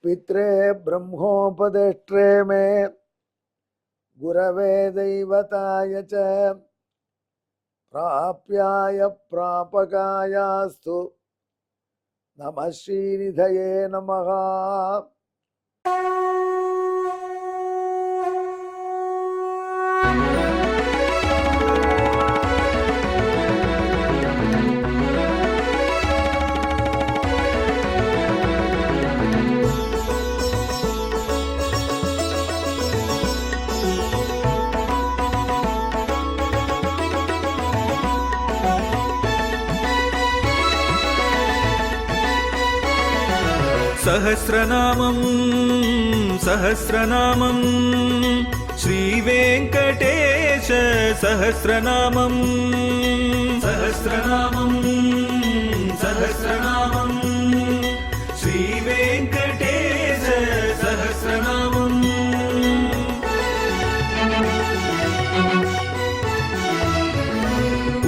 पित्रे ब्रह्मोपदेष्ट्रे मे गुरवे दैवताय च प्राप्याय प्रापकायास्तु नमः श्रीनिधये नमः। सहस्रनामं सहस्रनामं श्रीवेङ्कटेश सहस्रनामं सहस्रनामं सहस्रनामं श्रीवेङ्कटेश सहस्रनामम्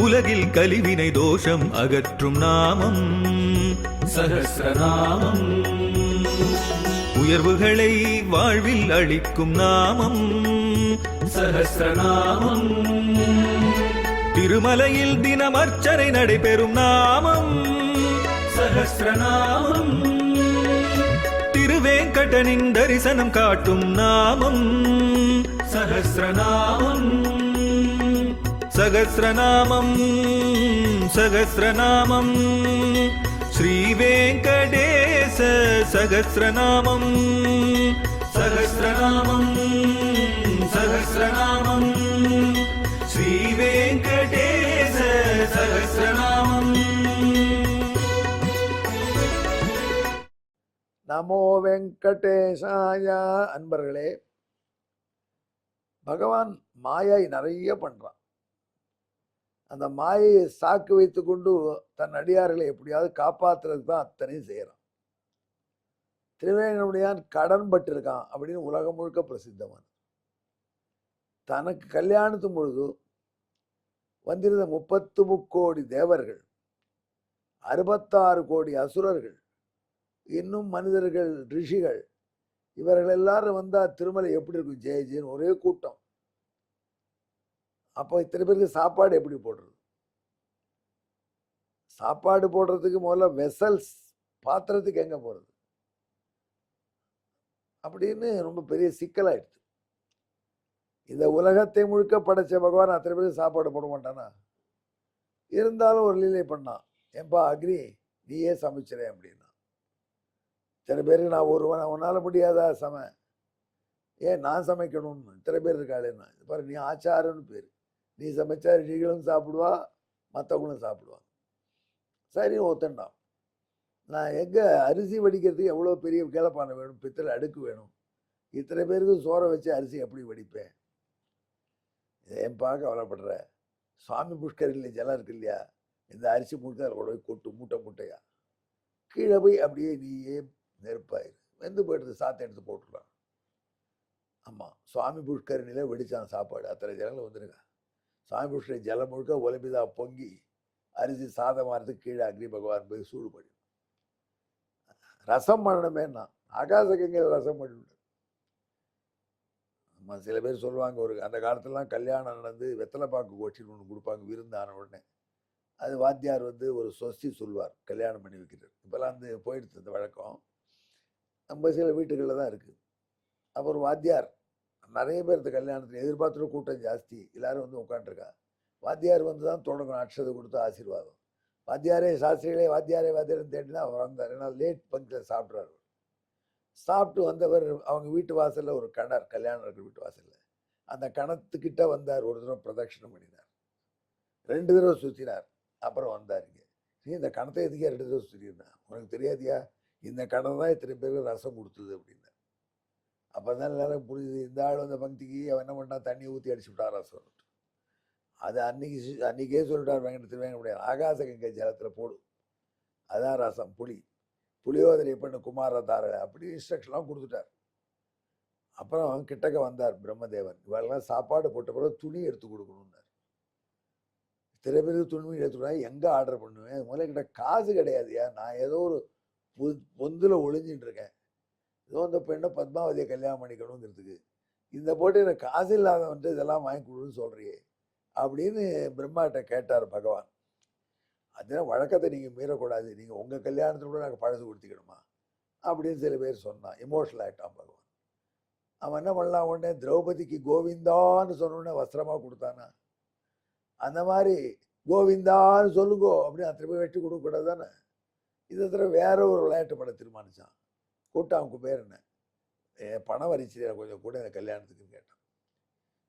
உலகில் கலிவினை தோஷம் அகற்றும் நாமம் சஹஸ்ரநாமம். உயர்வுகளை வாழ்வில் அளிக்கும் நாமம் சஹஸ்ரநாமம். திருமலையில் தினம் அர்ச்சனை நடைபெறும் நாமம் சஹஸ்ரநாமம். திருவேங்கடனின் தரிசனம் காட்டும் நாமம் சஹஸ்ரநாமம். சகஸ்ரநாமம் சகஸ்ரநாமம் ஸ்ரீவேங்கடேச சகஸ்ரநாமம் சகஸ்ரநாமம் சகஸ்ரநாமம் ஸ்ரீவேங்கடேச சகஸ்ரநாமம். நமோ வெங்கடேசாய. அன்பர்களே, பகவான் மாயை நிறைய பண்றான். அந்த மாயையை சாக்கு வைத்து கொண்டு தன் அடியார்களை எப்படியாவது காப்பாற்றுறதுக்கு தான் அத்தனையும் செய்யறான். திருவேங்கடமுடியான் கடன் பட்டிருக்கான் அப்படின்னு உலகம் முழுக்க பிரசித்தமான. தனக்கு கல்யாணத்தும் பொழுது வந்திருந்த 33 கோடி தேவர்கள், 66 கோடி அசுரர்கள், இன்னும் மனிதர்கள், ரிஷிகள், இவர்கள் எல்லாரும் வந்தா திருமலை எப்படி இருக்கும்? ஜெய ஜெயன் ஒரே கூட்டம். அப்போ இத்தனை பேருக்கு சாப்பாடு எப்படி போடுறது? சாப்பாடு போடுறதுக்கு முதல்ல வெசல்ஸ், பாத்திரத்துக்கு எங்க போறது அப்படின்னு ரொம்ப பெரிய சிக்கலாயிடுச்சு. இந்த உலகத்தை முழுக்க படைச்ச பகவான் அத்தனை பேருக்கு சாப்பாடு போட மாட்டானா? இருந்தாலும் ஒரு லீலை பண்ணான். ஏன்பா அக்னி, நீயே சமைச்சிறேன் அப்படின்னா. இத்தனை பேருக்கு நான் உன்னால முடியாதா சமை? ஏன் நான் சமைக்கணும்னு? இத்தனை பேர் இருக்காளேன்னா, பாரு நீ ஆச்சாரன்னு பேர், நீ சமைச்சா ரிஷிகளும் சாப்பிடுவா, மற்றவங்களும் சாப்பிடுவாங்க. சரி ஒத்துண்டான். நான் எங்கே அரிசி வடிக்கிறதுக்கு எவ்வளோ பெரிய கிளப்பானை வேணும், பித்தளை அடுக்கு வேணும், இத்தனை பேருக்கு சோறை வச்சு அரிசி எப்படி வடிப்பேன்? ஏன்பா கவலைப்படுற? சுவாமி புஷ்கரில் ஜலம் இருக்கு இல்லையா, இந்த அரிசி முழுக்க அதில் போய் கொட்டு, மூட்டை மூட்டையா கீழே போய் அப்படியே நீயே நெருப்பாயிரு, வெந்து போயிடுது, சாத்தை எடுத்து போட்டுடலாம். ஆமாம், சுவாமி புஷ்கரினில வெடிச்சான் சாப்பாடு. அத்தனை ஜனங்கள் வந்துருங்க. சுவாமி புஷ்கரி ஜலம் முழுக்க ஒலிம்பிதா பொங்கி அரிசி சாதமானதுக்கு கீழே அக்னி பகவான் போய் சூடு பண்ணி ரசம் பண்ணணுமேன்னா ஆகாச கங்கையில் ரசம் பண்ணிவிட்டு. ஆமாம், சில பேர் சொல்லுவாங்க, ஒரு அந்த காலத்துலலாம் கல்யாணம் நடந்து வெத்தலைப்பாக்கு கோச்சின்னு ஒன்று கொடுப்பாங்க விருந்தான உடனே. அது வாத்தியார் ஒரு சொஸ்தி சொல்வார் கல்யாணம் பண்ணி வைக்கிறார். இப்போல்லாம் போயிடுச்சு இந்த வழக்கம். நம்ம சில வீட்டுகளில் தான் இருக்குது. அப்போ ஒரு வாத்தியார் நிறைய பேர் இந்த கல்யாணத்தில் எதிர்பார்த்துட்டு கூட்டம் ஜாஸ்தி, எல்லாரும் உட்காந்துருக்கா. வாத்தியார் தான் தொடங்கணும், அக்ஷதை கொடுத்து ஆசீர்வாதம். வாத்தியாரே சாஸ்திரிகளே வாத்தியாரே வாத்தியார்னு தேடினா அவர் வந்தார். ஏன்னா லேட் பங்கில் சாப்பிட்றாரு. சாப்பிட்டு வந்தவர் அவங்க வீட்டு வாசலில் ஒரு கிணறு, கல்யாணம் இருக்கிற வீட்டு வாசலில், அந்த கிணத்துக்கிட்ட வந்தார். ஒரு தடவை பிரதட்சணம் பண்ணினார், 2 தடவை சுற்றினார். அப்புறம் வந்தார். நீ இந்த கணத்தை எதுக்கே 2 தடவை சுற்றிருந்தா? உனக்கு தெரியாதியா? இந்த கணம் தான் இத்தனை பேருக்கு ரசம் கொடுத்தது அப்படின்னார். அப்போ தான் எல்லாரும் புரியுது, இந்த ஆள் பக்திக்கு அவன் என்ன பண்ணா, தண்ணி ஊற்றி அடிச்சு விட்டா ரசம். அது அன்னைக்கே சொல்லிட்டார் திருவேங்கடமுடியான், ஆகாச கங்கை ஜலத்தில் போடும், அதான் ரசம். புளியோதரை பண்ணு குமார தார அப்படி இன்ஸ்ட்ரக்ஷன்லாம் கொடுத்துட்டார். அப்புறம் கிட்டக்க வந்தார் பிரம்மதேவன். இவெல்லாம் சாப்பாடு போட்ட பிறகு துணி எடுத்து கொடுக்கணும்னார். சில பேருக்கு துணி எடுத்துக்கூடா, எங்கே ஆர்டர் பண்ணுவேன்? முதல்ல கிட்ட காசு கிடையாதுயா, நான் ஏதோ ஒரு பொந்தில் ஒளிஞ்சின்னு இருக்கேன், ஏதோ அந்த பெண்ணை பத்மாவதியை கல்யாணம் பண்ணிக்கணுங்கிறதுக்கு இந்த போட்டு எனக்கு காசு இல்லாதவன்ட்டு இதெல்லாம் வாங்கி கொடுன்னு சொல்றியே அப்படின்னு பிரம்மாட்ட கேட்டார் பகவான். அதெல்லாம் வழக்கத்தை நீங்கள் மீறக்கூடாது, நீங்கள் உங்கள் கல்யாணத்தில் கூட நாங்கள் பழசு கொடுத்துக்கணுமா அப்படின்னு சில பேர் சொன்னான். எமோஷனல் ஆகிட்டான் பகவான். அவன் என்ன பண்ணலாம், உடனே திரௌபதிக்கு கோவிந்தான்னு சொன்னோடனே வஸ்திரமாக கொடுத்தானா, அந்த மாதிரி கோவிந்தான்னு சொல்லுங்கோ அப்படின்னு அத்தனை போய் வெட்டி கொடுக்கக்கூடாது தானே. இதை வேற ஒரு விளையாட்டு பட தீர்மானிச்சான். கூட்டான் குபேர் என்ன பணம் வரிச்சியா கொஞ்சம் கூட இந்த கல்யாணத்துக்கு கேட்டான்.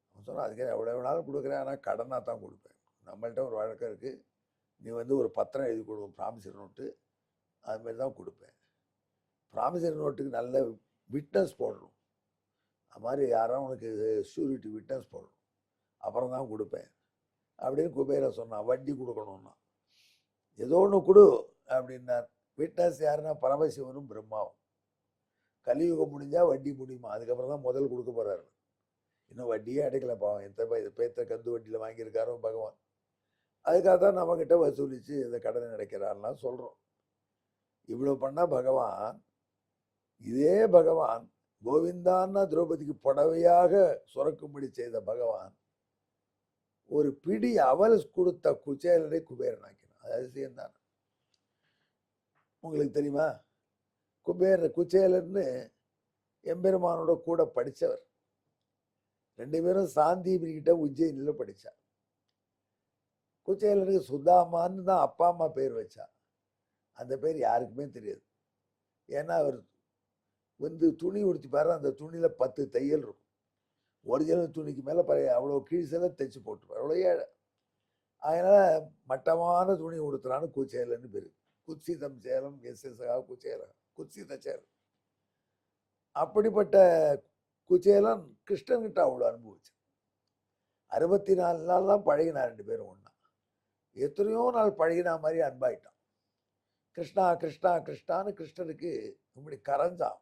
அவன் சொன்னான், அதுக்கு எவ்வளோ வேணாலும் கொடுக்குறேன், ஆனால் கடனாக தான் கொடுப்பேன். நம்மள்கிட்ட ஒரு வழக்கம் இருக்குது, நீ ஒரு பத்திரம் எழுதி கொடுக்கும் ப்ராமிசரி நோட்டு, அதுமாரி தான் கொடுப்பேன். ப்ராமிசரி நோட்டுக்கு நல்ல விட்னஸ் போடணும், அது மாதிரி யாரும் உனக்கு ஷூரிட்டி விட்னஸ் போடணும், அப்புறம் தான் கொடுப்பேன் அப்படின்னு குபேர சொன்னான். வட்டி கொடுக்கணும்னா ஏதோ ஒன்று கொடு அப்படின்னார். விட்னஸ் யாருன்னா பரமசிவனும் பிரம்மாவும். கலியுகம் முடிஞ்சால் வட்டி முடியுமா, அதுக்கப்புறம் தான் முதல் கொடுக்க போகிறாரு. இன்னும் வட்டியே அடைக்கல பாவம், எந்த பேத்த கந்து வட்டியில் வாங்கியிருக்காரோ பகவான். அதுக்காக தான் நம்மக்கிட்ட வசூலித்து இந்த கடனை அடைக்கிறான்லாம் சொல்கிறோம். இவ்வளோ பண்ணால் பகவான், இதே பகவான் கோவிந்தான்னா திரௌபதிக்கு புடவையாக சுரக்கும்படி செய்த பகவான் ஒரு பிடி அவல் கொடுத்த குச்சேலரை குபேரனாக்கினான். அது அதிசயம்தான். உங்களுக்கு தெரியுமா, குச்சேலர்னு எம்பெருமானோட கூட படித்தவர். 2 பேரும் சாந்தீபிரிக்கிட்ட உஜ்ஜயினில் படித்தா. குச்சேலருக்கு சுதாமான்னு தான் அப்பா அம்மா பேர் வச்சா. அந்த பேர் யாருக்குமே தெரியாது. ஏன்னா அவர் துணி உடுத்திப்பாரு, அந்த துணியில் 10 தையல் இருக்கும். ஒரிஜினல் துணிக்கு மேலே அவ்வளோ கீழ்செல்லாம் தைச்சு போட்டுப்பார், அவ்வளோ ஏழை. அதனால் மட்டமான துணி உடுத்துறான்னு குச்சேலன்னு பேர். குத்சிதம் சேலம் எஸ்எஸ்ஆ குச்சேலம், குத்சித சேலம். அப்படிப்பட்ட குச்சேலன் கிருஷ்ணன்கிட்ட அவ்வளோ அனுபவிச்சு. 64 நாள்லாம் பழகினா 2 பேரும் ஒன்றா. எத்தனையோ நாள் பழகினா மாதிரி அன்பாயிட்டான். கிருஷ்ணா கிருஷ்ணா கிருஷ்ணான்னு கிருஷ்ணனுக்கு இப்படி கரைஞ்சான்.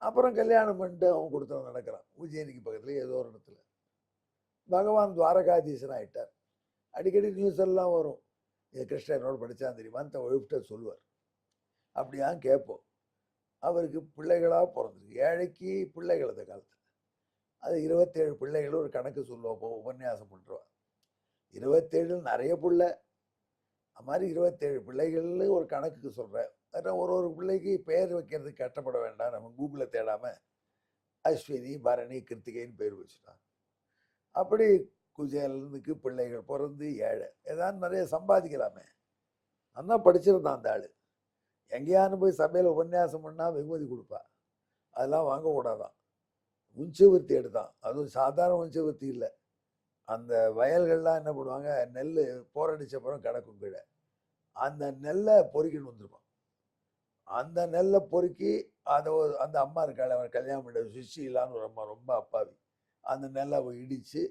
அப்புறம் கல்யாணம் பண்ணிட்டு அவன் கொடுத்தவன் நடக்கிறான். உஜ்ஜயினிக்கு பக்கத்தில் ஏதோ ஒரு இடத்துல. பகவான் துவாரகாதீசன் ஆகிட்டார். அடிக்கடி நியூஸ் எல்லாம் வரும், இது கிருஷ்ணனோட படித்தான் தெரியுமான்னு தன் ஒய்ஃப்ட்ட சொல்லுவார். அப்படியா கேட்போம். அவருக்கு பிள்ளைகளாக பிறந்திருக்கு. ஏழைக்கு பிள்ளைகள் அந்த காலத்தில். அது 27 பிள்ளைகளும் ஒரு கணக்கு சொல்லுவோம், உபன்யாசம் பண்ணுறோம். 27 நிறைய பிள்ளை, அது மாதிரி 27 பிள்ளைகள்னு ஒரு கணக்குக்கு சொல்கிறேன். அதான் ஒரு பிள்ளைக்கு பெயர் வைக்கிறதுக்கு கஷ்டப்பட வேண்டாம், நம்ம கூகுளில் தேடாமல் அஸ்வினி பரணி கிருத்திகைன்னு பேர் வச்சுட்டான். அப்படி குஜேலனுக்கு பிள்ளைகள் பிறந்து ஏழை, ஏதாவது நிறைய சம்பாதிக்கலாமே. நல்லா படிச்சிருந்தான் அந்த ஆள். எங்கேயானு போய் சபையில் உபன்யாசம் பண்ணால் வெகுமதி கொடுப்பா, அதெல்லாம் வாங்கக்கூடாதான். உஞ்சவர்த்தி எடுத்தான், அதுவும் சாதாரண உஞ்சவர்த்தி இல்லை. அந்த வயல்கள்லாம் என்ன பண்ணுவாங்க, நெல் போரடிச்ச அப்புறம் கிடக்கும் கீழே, அந்த நெல்லை பொறுக்கின்னு வந்துருப்பான். அந்த நெல்லை பொறுக்கி அதை அந்த அம்மா இருக்காள், அவன் கல்யாணம் பண்ண சுஷிலான்னு ஒரு அம்மா, ரொம்ப அப்பாவி. அந்த நெல்லை இடித்து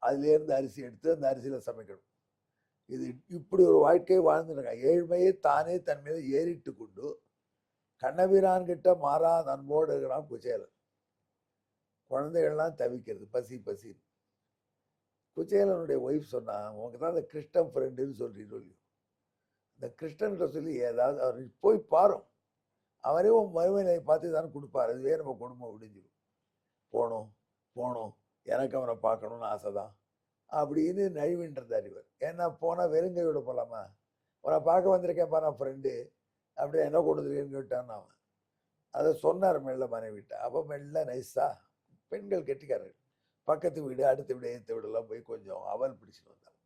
அதுலேருந்து அரிசி எடுத்து அந்த அரிசியில் சமைக்கணும். இது இப்படி ஒரு வாழ்க்கையை வாழ்ந்துருக்கான். ஏழ்மையை தானே தன் மீது ஏறிட்டு கொண்டு கண்ணபிரான்கிட்ட மாறாத அன்போடு இருக்கிறான் குச்சேலன். குழந்தைகள்லாம் தவிக்கிறது, பசி பசி. குச்சேலனுடைய ஒய்ஃப் சொன்னான், உனக்கு தான் அந்த கிருஷ்ணன் ஃப்ரெண்டுன்னு சொல்றீங்க, இந்த கிருஷ்ணன்கிட்ட சொல்லி ஏதாவது அவர் போய் பாரும், அவரே உன் மறுமையை பார்த்து தானே கொடுப்பார், அதுவே நம்ம குடும்பம் விடிஞ்சிடும். போனோம் போனோம், எனக்கு அவனை பார்க்கணுன்னு ஆசை தான் அப்படின்னு நழுவின்றார் இவர். ஏன்னா போனால் வெறுங்கையோட போகலாமா, அவனை பார்க்க வந்திருக்கேன்ப்பா நான் ஃப்ரெண்டு, அப்படியே என்ன கொண்டு வந்துருக்கேன்னு கேட்டான்னு அவன் அதை சொன்னார் மெல்ல மனைவிட்ட. அப்போ மெல்ல நைஸா பெண்கள் கெட்டிக்காரர்கள், பக்கத்து வீடு அடுத்த வீடு ஏற்ற வீடெல்லாம் போய் கொஞ்சம் அவல் பிடிச்சிட்டு வந்தாங்க.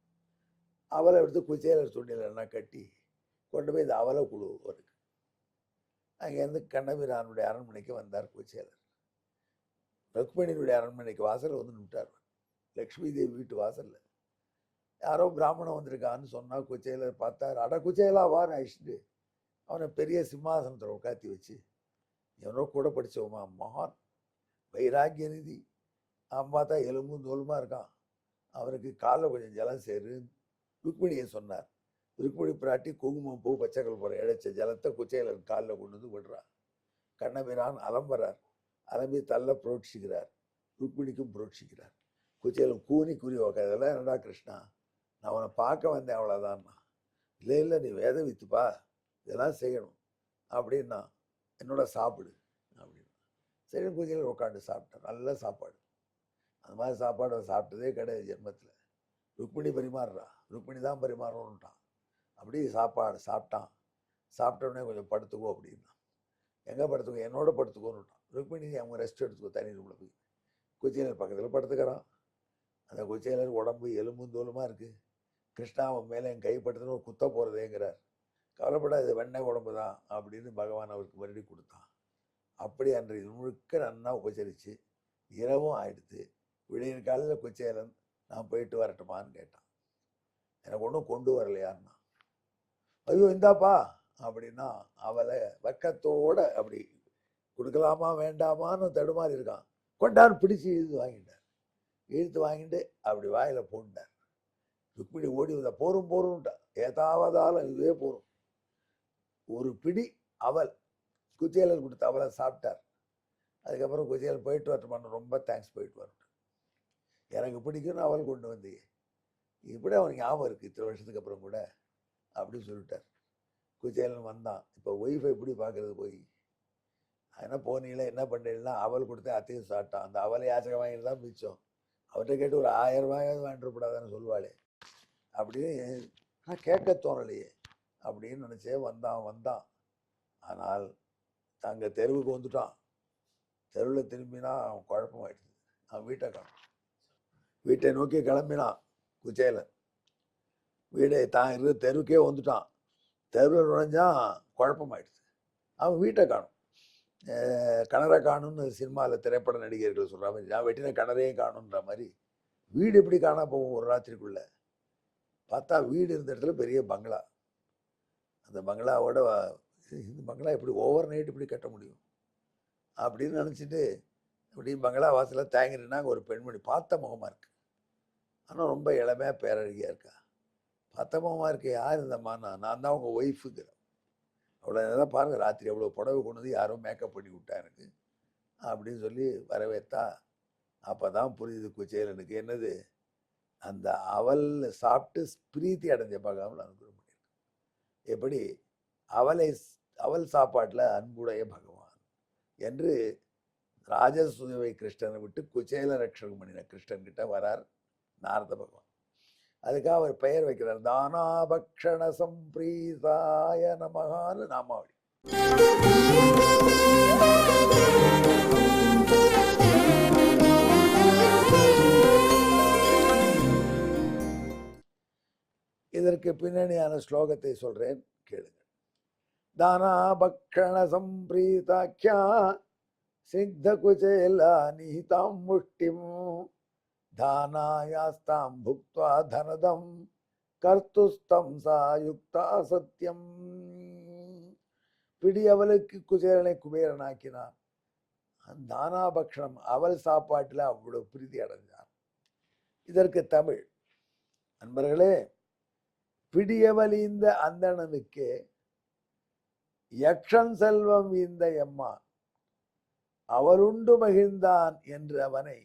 அவலை எடுத்து குச்சேலர் துணியிலெல்லாம் கட்டி கொண்டு போய் இந்த அவலை குழு இருக்கு. அங்கேருந்து கண்ணபிரானுடைய அரண்மனைக்கு வந்தார் குச்சேலர். ருக்மிணியினுடைய அரண்மனைக்கு வாசலில் வந்து நின்றுட்டார். லக்ஷ்மி தேவி வீட்டு வாசலில் யாரோ பிராமணன் வந்திருக்கான்னு சொன்னால் குச்சேலர் பார்த்தார். அட குச்சேலா வான்னு அழிச்சிட்டு அவனை பெரிய சிம்மாசனத்தில் உட்காத்தி வச்சு, எவனோ கூட படித்தவமா மகான் வைராக்கிய நிதி, அவன் பார்த்தா எலும்பும் தோலுமா இருக்கான், அவனுக்கு காலில் கொஞ்சம் ஜலம் சேரு ருக்மிணியை சொன்னார். ருக்மிணி பிராட்டி குங்குமம் பூ பச்சைகள் போகிற இழைச்ச ஜலத்தை குச்சேலர் காலில் கொண்டு வந்து விடுறார். கண்ணபிரான் அலம்புறார், அலம்பி தள்ள புரோட்சிக்கிறார், ருக்மிணிக்கும் புரோட்சிக்கிறார். குச்சேலம் கூனி கூறி உக்காதெல்லாம் என்னடா கிருஷ்ணா, நான் அவனை பார்க்க வந்தேன் அவ்வளோதான்னா. இல்லை இல்லை, நீ வேத வித்துப்பா, இதெல்லாம் செய்யணும் அப்படின்னா என்னோட சாப்பிடு சரி குச்சியில் உட்காந்து சாப்பிட்டேன். நல்ல சாப்பாடு. அந்த மாதிரி சாப்பாடு அவன் சாப்பிட்டதே கிடையாது ஜென்மத்தில். ருக்மிணி பரிமாறுறா, ருக்மிணி தான் பரிமாறணுன்ட்டான். அப்படி சாப்பாடு சாப்பிட்டான். சாப்பிட்ட உடனே கொஞ்சம் படுத்துக்கோ அப்படின்னா. எங்கே படுத்துக்கோ? என்னோட படுத்துக்கோன்னுட்டான். ருக்மிணி அவங்க ரெஸ்ட் எடுத்துக்கோ தனி ரூமில் போய். குச்சேலர் பக்கத்தில் படுத்துக்கிறான். அந்த குச்சேலர் உடம்பு எலும்பும் தோலுமாக இருக்குது. கிருஷ்ணா அவன் மேலே என் கைப்பட்டுன்னு ஒரு குத்த போகிறதேங்கிறார். கவலைப்படாது, வெண்ணெய் உடம்பு தான் அப்படின்னு பகவான் அவருக்கு மறுபடி கொடுத்தான். அப்படி அன்றைய முழுக்க நன்னா உபச்சரித்து இரவும் ஆயிடுத்து. விடியற் காலையில் குச்சேலன் நான் போயிட்டு வரட்டுமான்னு கேட்டான். எனக்கு ஒன்றும் கொண்டு வரலையான்னா. ஐயோ இந்தாப்பா அப்படின்னா அவளை வெக்கத்தோட அப்படி கொடுக்கலாமா வேண்டாமான்னு தடுமாறி இருக்கான். கொண்டான்னு பிடிச்சி இழுத்து வாங்கிட்டார். இழுத்து வாங்கிட்டு அப்படி வாயில் போட்டார். ருக்மிணி ஓடி வந்தா போரும் போரும்ட்டா. ஏதாவதாலும் இதுவே போரும். ஒரு பிடி அவல் குச்சேலர் கொடுத்த அவலை சாப்பிட்டார். அதுக்கப்புறம் குச்சேலர் போயிட்டு வரட்டுமான்னு. ரொம்ப தேங்க்ஸ், போயிட்டு வரட்டும், எனக்கு பிடிக்கும்னு அவல் கொண்டு வந்தீங்க. இப்படி அவனுக்கு ஞாபகம் இருக்குது இத்தனை வருஷத்துக்கு அப்புறம் கூட அப்படின்னு சொல்லிட்டார். குச்சேலன் வந்தான். இப்போ ஒய்ஃபை எப்படி பார்க்குறது போய் என்ன போனீங்களே என்ன பண்ணீங்கன்னா அவல் கொடுத்து அத்தையும் சாப்பிட்டான். அந்த அவலை யாச்சகம் வாங்கிட்டு தான் மிச்சம். அவர்கிட்ட கேட்டு ஒரு 1000 ரூபாயாவது வாங்கிட்டுப்படாதான்னு சொல்லுவாளே அப்படின்னு நான் கேட்க தோணலையே அப்படின்னு நினச்சே வந்தான். ஆனால் அங்கே தெருவுக்கு வந்துட்டான். தெருவில் திரும்பினா அவன் குழப்பமாயிடுது. அவன் வீட்டை காணும். வீட்டை நோக்கி கிளம்பினான் குச்சேலன். வீடை தான் இருக்கிற தெருவுக்கே வந்துட்டான். தெருவில் நுழைஞ்சான். குழப்பமாயிடுது. அவன் வீட்டை காணும். கிணறை காணும்னு சினிமாவில் திரைப்பட நடிகர்கள் சொல்கிற மாதிரி நான் வெட்டின கிணறையும் காணுன்ற மாதிரி வீடு எப்படி காணா போகும் ஒரு ராத்திரிக்குள்ளே? பார்த்தா வீடு இருந்த இடத்துல பெரிய பங்களா. அந்த பங்களாவோட இந்த பங்களா எப்படி ஓவர் நைட் இப்படி கட்ட முடியும் அப்படின்னு நினச்சிட்டு இப்படி பங்களா வாசலில் தேங்கினா ஒரு பெண்மணி பார்த்த முகமாக இருக்குது. ஆனால் ரொம்ப இளமையாக பேரழகியாக இருக்கா. பார்த்த முகமாக இருக்கு. யார் இந்தம்மா? நான் தான் உங்கள் ஒய்ஃபுங்கிறேன். அவ்வளோ தான் பாருங்கள், ராத்திரி அவ்வளோ புடவை கொண்டு வந்து யாரோ மேக்கப் பண்ணி விட்டா எனக்கு அப்படின்னு சொல்லி வரவேற்றா. அப்போ தான் புரியுது குச்சேலனுக்கு என்னது அந்த அவல் சாப்பிட்டு பிரீத்தி அடைஞ்ச பகவான் அனுகிரகம் பண்ணியிருக்கு. எப்படி அவல் சாப்பாட்டில் அன்புடைய பகவான் என்று ராஜசூயவை கிருஷ்ணனை விட்டு குச்சேல ரட்சகம் பண்ணின கிருஷ்ணன் கிட்ட வரார் நாரத பகவான். அதுக்காக அவர் பெயர் வைக்கிறார். தானாபக்ஷண சம்பிரீதாய நமகான்னு நாமாவளி. இதற்கு பின்னணியான ஸ்லோகத்தை சொல்றேன், கேளுங்க. தானாபக்ஷண சம்பிரீதாக்கியா சிக்த குச்சேலா நிஹிதாம் முஷ்டிம் தானாயாஸ்தாம் புக்த்வா தனதம் கர்த்துஸ்தம் சாயுக்தா சத்தியம். பிடி அவளுக்கு குச்சேலனை குபேரனாக்கினான். தானாபக்ஷணம் அவள் சாப்பாட்டில் அவ்வளவு பிரீதி அடைஞ்சான். இதற்கு தமிழ் அன்பர்களே, பிடியவல் இந்த அந்தணனுக்கு யக்ஷன் செல்வம் இந்த எம்மான் அவருண்டு மகிழ்ந்தான் என்று அவனை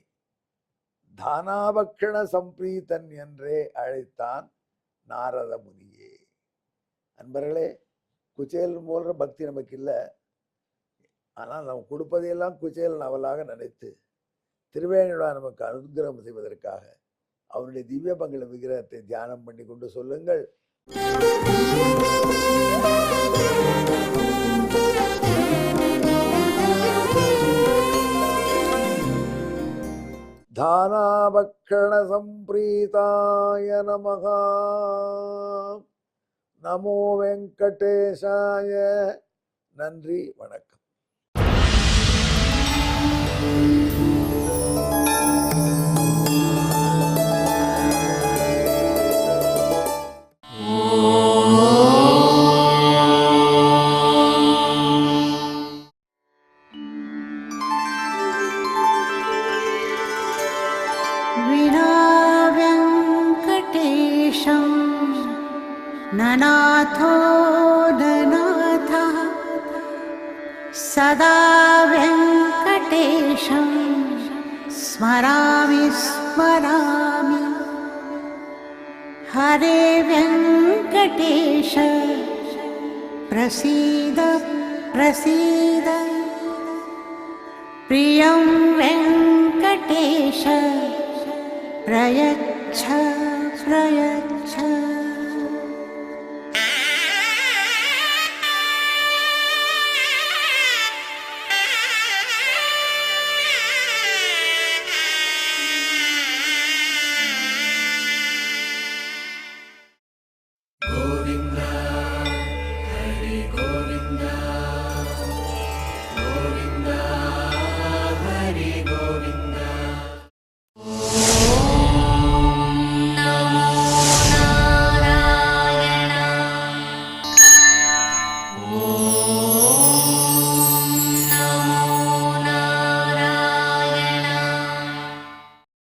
தானாபக்ஷண சம்பிரீதன் என்றே அழைத்தான் நாரத முனியே. அன்பர்களே, குச்சேலன் போன்ற பக்தி நமக்கு இல்லை. ஆனால் நம்ம கொடுப்பதையெல்லாம் குச்சேலன் அவளாக நினைத்து திருவேணியுடன் நமக்கு அனுகிரகம் செய்வதற்காக அவனுடைய திவ்ய மங்கள விக்கிரகத்தை தியானம் பண்ணி கொண்டு சொல்லுங்கள். தானாபக்ஷண சம்பிரீதாய நமஹ. நமோ வெங்கடேசாய. நன்றி, வணக்கம். ननाथो ननाथः सदा वेङ्कटेशं स्मरामि स्मरामि. हरे वेङ्कटेश प्रसीद प्रसीद. प्रियं वेङ्कटेश प्रयच्छ प्रयच्छ